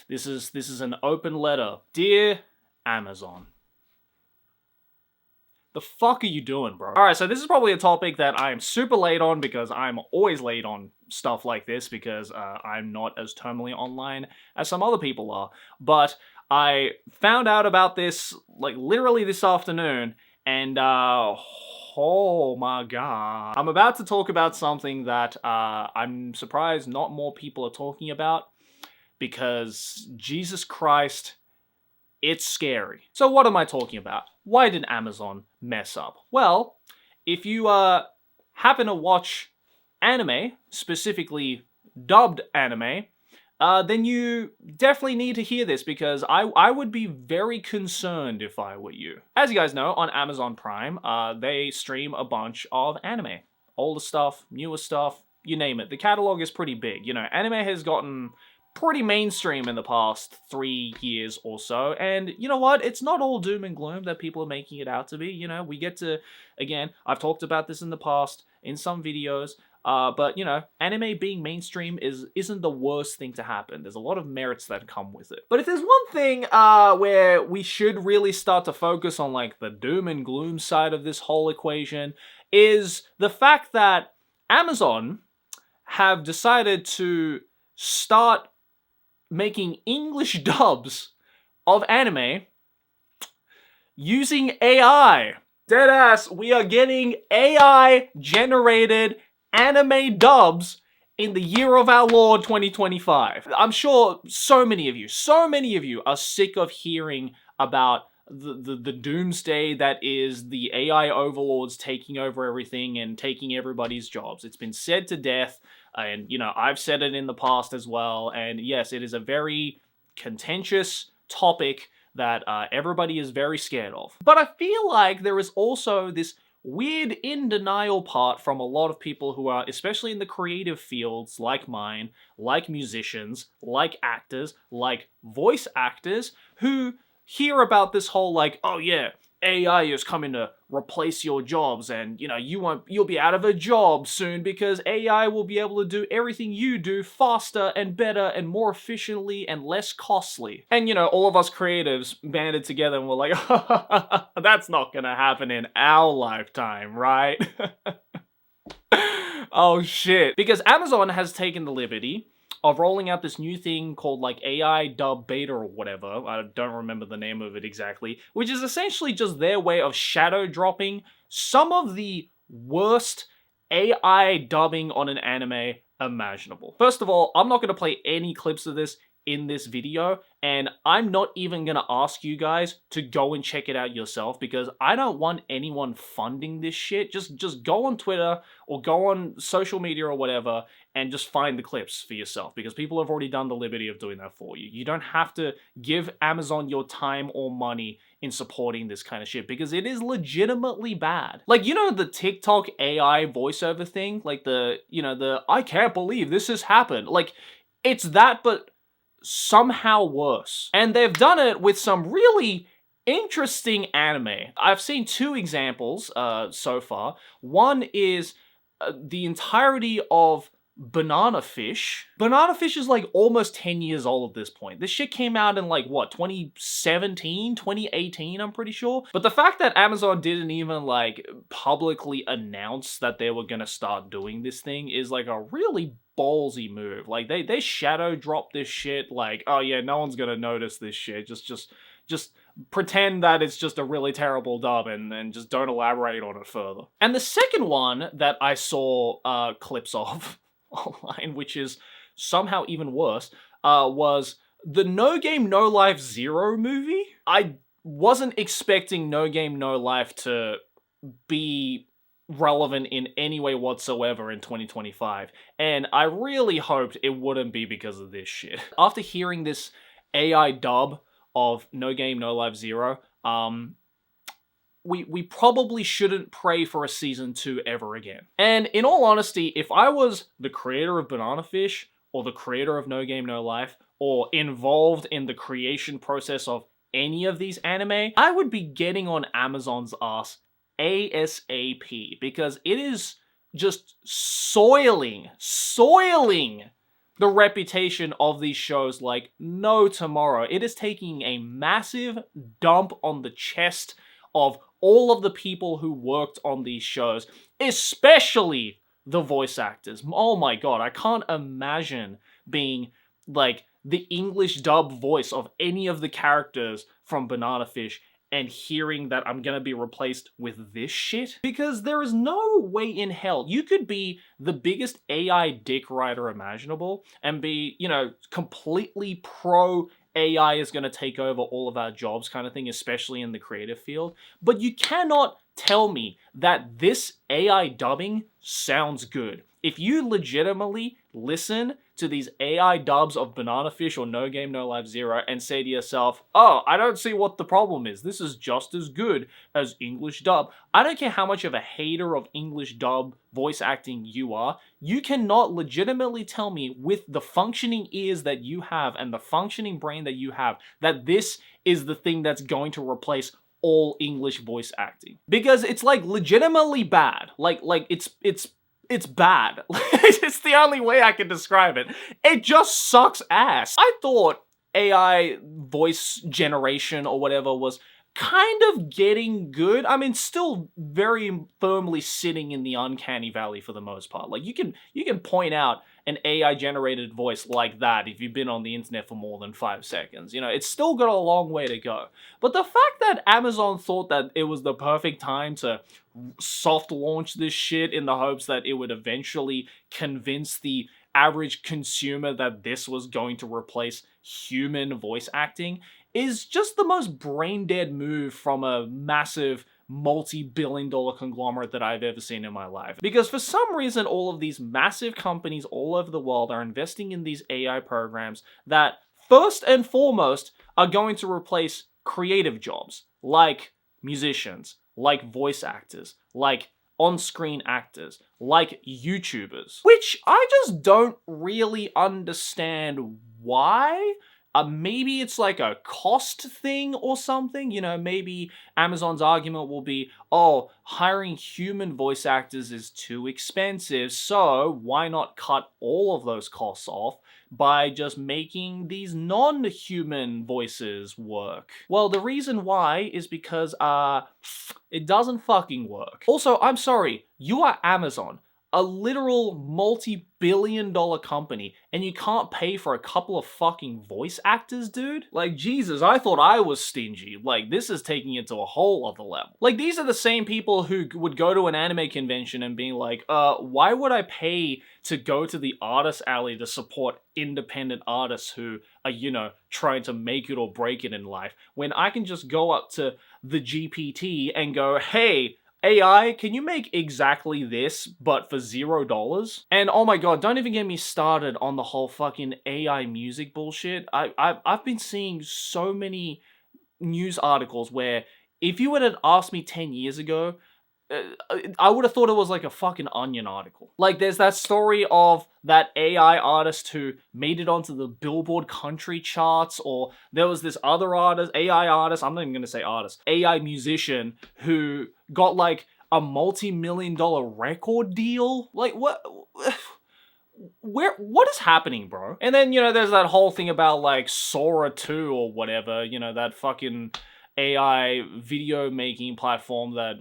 This is an open letter. Dear Amazon. The fuck are you doing, bro? Alright, so this is probably a topic that I am super late on because I'm always late on stuff like this because I'm not as terminally online as some other people are. But I found out about this, like, literally this afternoon, and oh my god. I'm about to talk about something that I'm surprised not more people are talking about because, Jesus Christ, it's scary. So what am I talking about? Why did Amazon mess up? Well, if you happen to watch anime, specifically dubbed anime, then you definitely need to hear this because I would be very concerned if I were you. As you guys know, on Amazon Prime, they stream a bunch of anime. Older stuff, newer stuff, you name it. The catalog is pretty big. You know, anime has gotten pretty mainstream in the past 3 years or so, and you know what? It's not all doom and gloom that people are making it out to be. You know, we get to, again, I've talked about this in the past in some videos, but you know, anime being mainstream isn't the worst thing to happen. There's a lot of merits that come with it. But if there's one thing where we should really start to focus on, like, the doom and gloom side of this whole equation, is the fact that Amazon have decided to start making English dubs of anime using AI. Deadass, we are getting AI-generated anime dubs in the year of our Lord 2025. I'm sure so many of you are sick of hearing about the doomsday that is the AI overlords taking over everything and taking everybody's jobs. It's been said to death. And, you know, I've said it in the past as well. And yes, it is a very contentious topic that everybody is very scared of. But I feel like there is also this weird in denial part from a lot of people who are, especially in the creative fields like mine, like musicians, like actors, like voice actors, who hear about this whole, like, oh yeah, AI is coming to replace your jobs, and you know, you'll be out of a job soon because AI will be able to do everything you do faster and better and more efficiently and less costly. And you know, all of us creatives banded together and we're like, that's not gonna happen in our lifetime, right? Oh shit. Because Amazon has taken the liberty of rolling out this new thing called, like, AI dub beta or whatever. I don't remember the name of it exactly, which is essentially just their way of shadow dropping some of the worst AI dubbing on an anime imaginable. First of all, I'm not going to play any clips of this in this video, and I'm not even gonna ask you guys to go and check it out yourself because I don't want anyone funding this shit. Just go on Twitter or go on social media or whatever and just find the clips for yourself because people have already done the liberty of doing that for you. You don't have to give Amazon your time or money in supporting this kind of shit because it is legitimately bad. Like, you know, the TikTok AI voiceover thing, like the I can't believe this has happened. Like, it's that, but somehow worse. And they've done it with some really interesting anime. I've seen 2 examples so far. One is the entirety of Banana Fish. Banana Fish is like almost 10 years old at this point. This shit came out in like, what, 2017, 2018, I'm pretty sure. But the fact that Amazon didn't even like publicly announce that they were gonna start doing this thing is like a really ballsy move. Like they shadow dropped this shit like, oh yeah, no one's gonna notice this shit. Just pretend that it's just a really terrible dub and just don't elaborate on it further. And the second one that I saw clips of online, which is somehow even worse, was the No Game No Life Zero movie. I wasn't expecting No Game No Life to be relevant in any way whatsoever in 2025, and I really hoped it wouldn't be because of this shit. After hearing this AI dub of No Game No Life Zero, we probably shouldn't pray for a season 2 ever again. And in all honesty, if I was the creator of Banana Fish, or the creator of No Game No Life, or involved in the creation process of any of these anime, I would be getting on Amazon's ass ASAP, because it is just soiling the reputation of these shows like no tomorrow. It is taking a massive dump on the chest of all of the people who worked on these shows, especially the voice actors. Oh my god, I can't imagine being like the English dub voice of any of the characters from Banana Fish and hearing that I'm gonna be replaced with this shit. Because there is no way in hell you could be the biggest AI dick rider imaginable and be, you know, completely pro AI is gonna take over all of our jobs kind of thing, especially in the creative field. But you cannot tell me that this AI dubbing sounds good. If you legitimately listen to these AI dubs of Banana Fish or No Game No Life Zero and say to yourself, oh, I don't see what the problem is. This is just as good as English dub. I don't care how much of a hater of English dub voice acting you are. You cannot legitimately tell me with the functioning ears that you have and the functioning brain that you have that this is the thing that's going to replace all English voice acting. Because it's like legitimately bad. Like it's bad. It's the only way I can describe it. It just sucks ass. I thought AI voice generation or whatever was kind of getting good. I mean, still very firmly sitting in the uncanny valley for the most part. Like you can point out an AI generated voice like that if you've been on the internet for more than 5 seconds. You know, it's still got a long way to go. But the fact that Amazon thought that it was the perfect time to soft launch this shit in the hopes that it would eventually convince the average consumer that this was going to replace human voice acting is just the most brain-dead move from a massive multi-billion-dollar conglomerate that I've ever seen in my life. Because for some reason, all of these massive companies all over the world are investing in these AI programs that, first and foremost, are going to replace creative jobs, like musicians, like voice actors, like on-screen actors, like YouTubers. Which I just don't really understand why. Maybe it's like a cost thing or something. You know, maybe Amazon's argument will be, oh, hiring human voice actors is too expensive, so why not cut all of those costs off by just making these non-human voices work? Well, the reason why is because, it doesn't fucking work. Also, I'm sorry, you are Amazon, a literal multi-billion-dollar company, and you can't pay for a couple of fucking voice actors, dude? Like, Jesus, I thought I was stingy. Like, this is taking it to a whole other level. Like, these are the same people who would go to an anime convention and being like, why would I pay to go to the artist alley to support independent artists who are, you know, trying to make it or break it in life, when I can just go up to the GPT and go, hey, AI, can you make exactly this, but for $0? And oh my god, don't even get me started on the whole fucking AI music bullshit. I've been seeing so many news articles where if you would have asked me 10 years ago, I would have thought it was like a fucking Onion article. Like, there's that story of that AI artist who made it onto the Billboard country charts, or there was this other artist, AI artist, I'm not even gonna say artist, AI musician who got like a multi-million-dollar record deal. Like, what is happening, bro? And then, you know, there's that whole thing about like Sora 2 or whatever, you know, that fucking AI video making platform that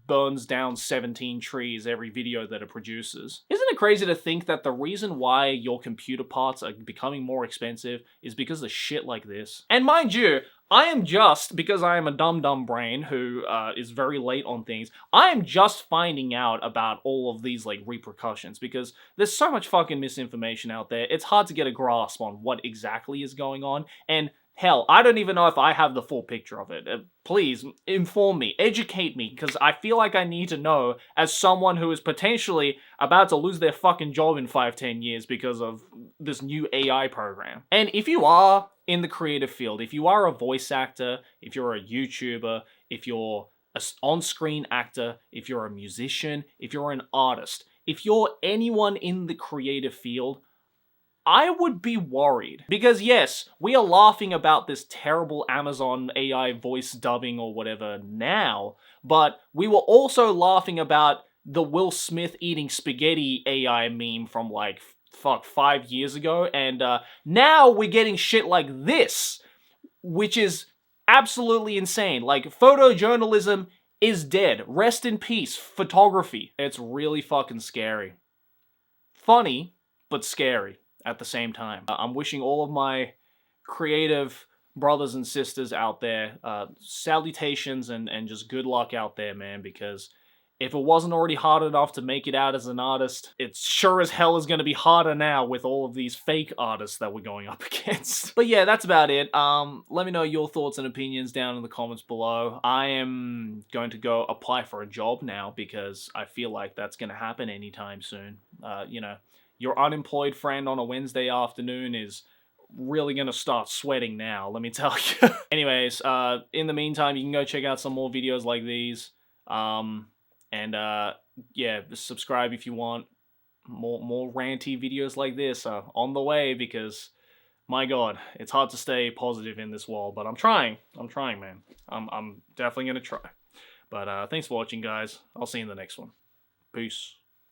burns down 17 trees every video that it produces. Isn't it crazy to think that the reason why your computer parts are becoming more expensive is because of shit like this? And mind you, I am just, because I am a dumb brain who is very late on things, I am just finding out about all of these like repercussions because there's so much fucking misinformation out there. It's hard to get a grasp on what exactly is going on, and hell, I don't even know if I have the full picture of it. Please, inform me, educate me, because I feel like I need to know as someone who is potentially about to lose their fucking job in 5-10 years because of this new AI program. And if you are in the creative field, if you are a voice actor, if you're a YouTuber, if you're an on-screen actor, if you're a musician, if you're an artist, if you're anyone in the creative field, I would be worried. Because yes, we are laughing about this terrible Amazon AI voice dubbing or whatever now, but we were also laughing about the Will Smith eating spaghetti AI meme from like fuck, 5 years ago, and now we're getting shit like this, which is absolutely insane. Like, photojournalism is dead. Rest in peace, photography. It's really fucking scary. Funny, but scary at the same time. I'm wishing all of my creative brothers and sisters out there salutations and just good luck out there, man, because if it wasn't already hard enough to make it out as an artist, it sure as hell is going to be harder now with all of these fake artists that we're going up against. But yeah, that's about it. Let me know your thoughts and opinions down in the comments below. I am going to go apply for a job now because I feel like that's going to happen anytime soon. You know, your unemployed friend on a Wednesday afternoon is really gonna start sweating now, let me tell you. Anyways, in the meantime, you can go check out some more videos like these. Yeah, subscribe if you want more ranty videos like this on the way, because my god, it's hard to stay positive in this world, but I'm trying, man. I'm definitely gonna try. But thanks for watching, guys. I'll see you in the next one. Peace.